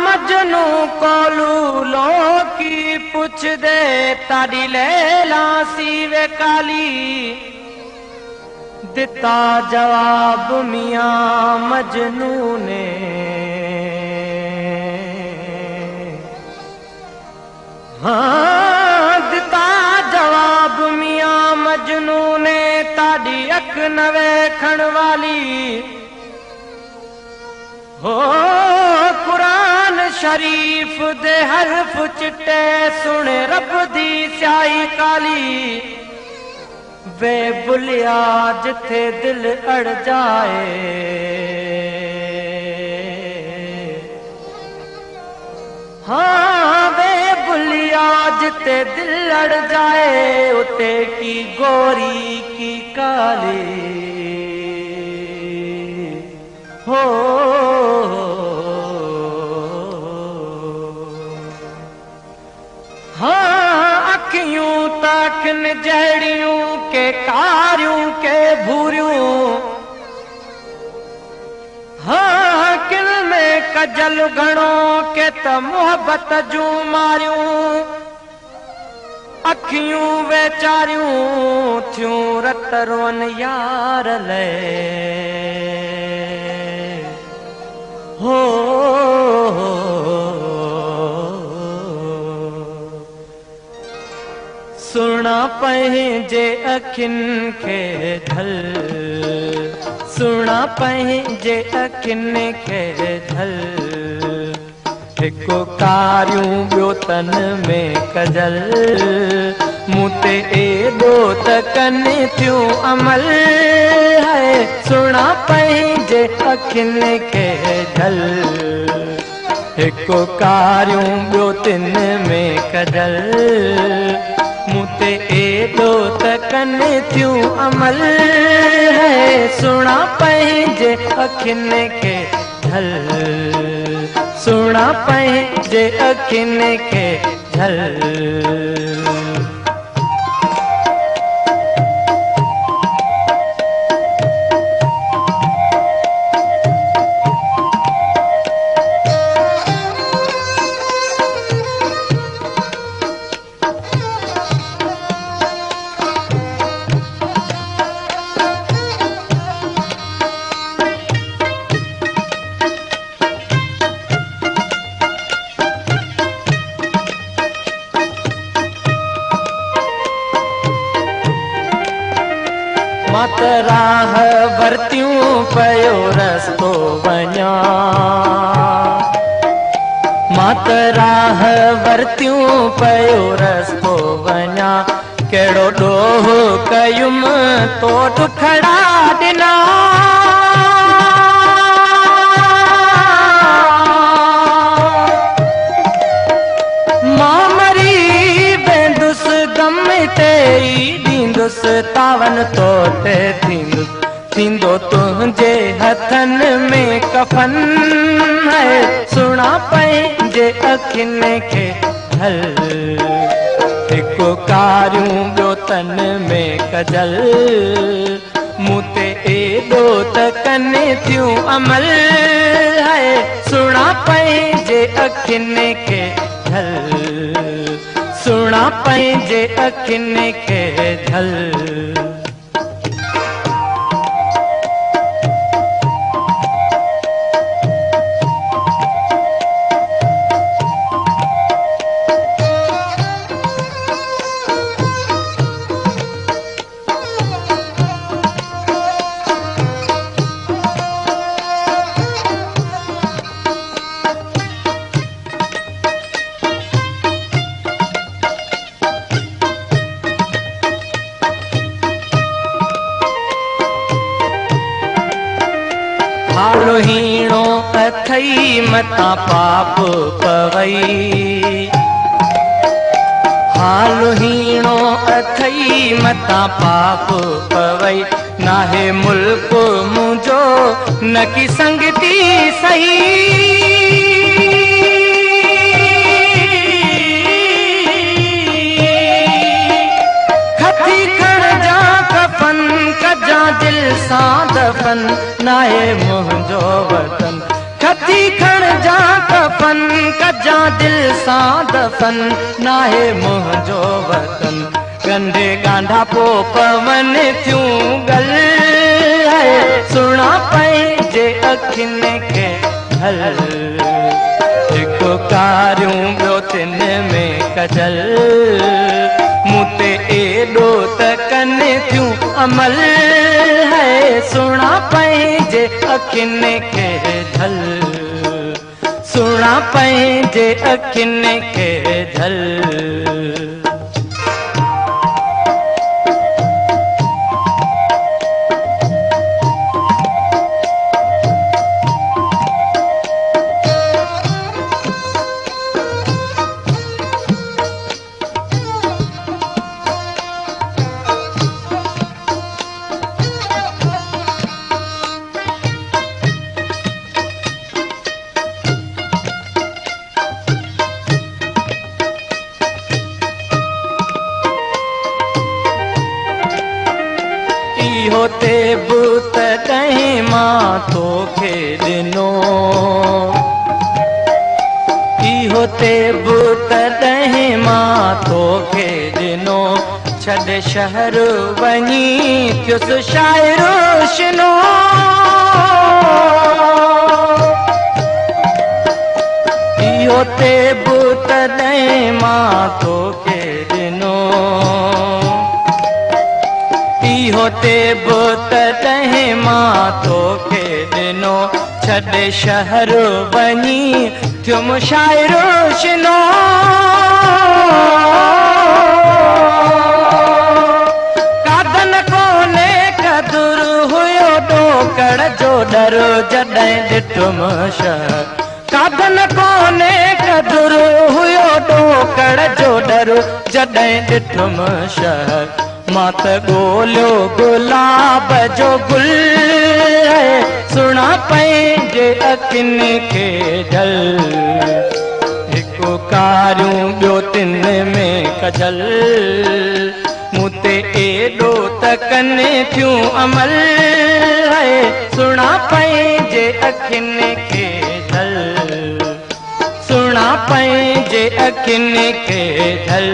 मजनू कोलू लो की पुछ दे ताड़ी लैला सीवे काली दिता जवाब मियां मजनू ने दिता जवाब मियां मजनू ने ताड़ी अख न वेखण वाली हो कुरान शरीफ दे हरफ चिट्टे सुन रब दी स्याही काली वे बुलिया जिथे दिल अड़ जाए हाँ वे बुलिया जिथे दिल अड़ जाए उते की गोरी की काली हो हाँ अखियूं ताकन जहड़ियों के कारियों के भूरियों हाँ किल में कजल घणो के त मोहब्बत जूं मारियूं अखियूं वेचारियूं थियूं रत रोन यार ले हो सुना पंहिंजे अखियुनि खे ढल सुना पंहिंजे अखियुनि खे ढल हिकु कारियूं ॿियो तन में कजल मूं ते एॾो त कनि थियूं अमल है सुना पंहिंजे अखियुनि खे ढल हिकु कारियूं ॿियो तिन में कजल मूं ते एॾो त कनि थियूं अमल है सुना पंहिंजे अखियुनि खे ढल सुना पंहिंजे अखियुनि खे ढल मत राह वरतियूं पयो रस्तो वञा मत राह वरतियूं पयो रस्तो वञा कहिड़ो ॾोह कयुम तो दुखड़ा ॾिना मां मरी वेंदुसि गम ते ॾींदुसि तावन तो ते थींदो तुंहिंजे हथनि में कफन है सुना पंहिंजे अखियुनि खे ढल हिकु कारियूं ॿियो तन में कजल मूं ते एॾो त कनि थियूं अमल है सुना पंहिंजे अखियुनि खे ढल सुना पंहिंजे अखियुनि खे ढल हालो हीणो अथई मता पाप पवई हालो हीणो अथई मता पाप पवई नाहे मुल्क मुझो न की संगती सही खती खण जा नाहे मुंहिंजो वतन। खती खण जा कफन कजा दिल सां दफन नाहे मुंहिंजो वतन। कंधे गांधा पो पवन थियूं गल सुणा पंहिंजे अखियुनि खे हल। हिकु कारियूं ॿियो तिन में कजल मूं ते एॾो त कनि थियूं अमल है सुणा पंहिंजे अखियुनि खे झल। सुणा पंहिंजे अखियुनि खे झल। होते बूत कहीं मां तोखे ॾिनो। होते बूत कहीं मां तोखे ॾिनो। छॾ शहर वञी थियुसि शाइरो शिनो। होते बूत कहीं मां तोखे ॾिनो। होते बुत तहें मां तोखे ॾिनो। छॾ शहर वञी थियुम शाइरो शिनो। कादन कोने कदुर हुयो ॾोकड़ जो डर जॾहिं ॾिठुम शहर। कादन कोने कदुर हुयो ॾोकड़ जो डर जॾहिं ॾिठुम शहर। मां त ॻोल्हियो गुलाब जो गुल सुणा पंहिंजे अखियुनि खे झल। हिकु कारियूं ॿियो तिन में कजल मूं ते एॾो त कनि थियूं अमल सुणा पंहिंजे अखियुनि खे झल। सुणा पंहिंजे अखियुनि खे झल।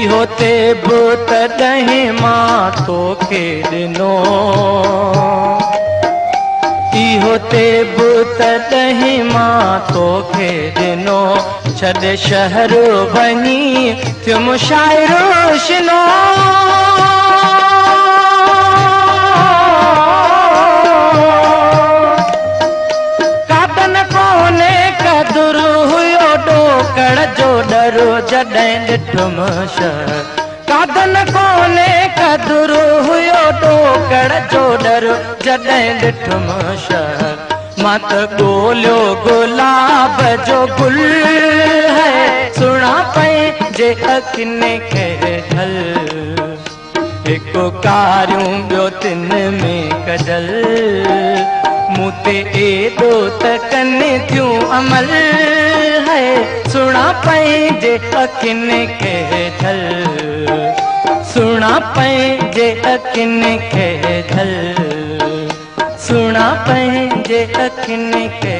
होते बूत ॾहें मां तोखे ॾिनो। होते बूत ॾहें मां तोखे ॾिनो। छॾ शहर वञी थियुम शाइरो शिनो। कादन कोने कदुर हुयो ॾोकड़ जो डर जॾहिं ॾिठुम शहर। कादन कोने कदुर हुयो ॾोकड़ जो डर जॾहिं ॾिठुम शहर। मां त ॻोल्हियो गुलाब जो गुल सुणा पंहिंजे अखियुनि खे झल। हिकु कारियूं ॿियो तिन में कजल मूं ते एॾो त कनि थियूं अमल सुणा पंहिंजे अखियुनि खे झल। सुणा पंहिंजे अखियुनि खे झल। सुणा पंहिंजे अखियुनि खे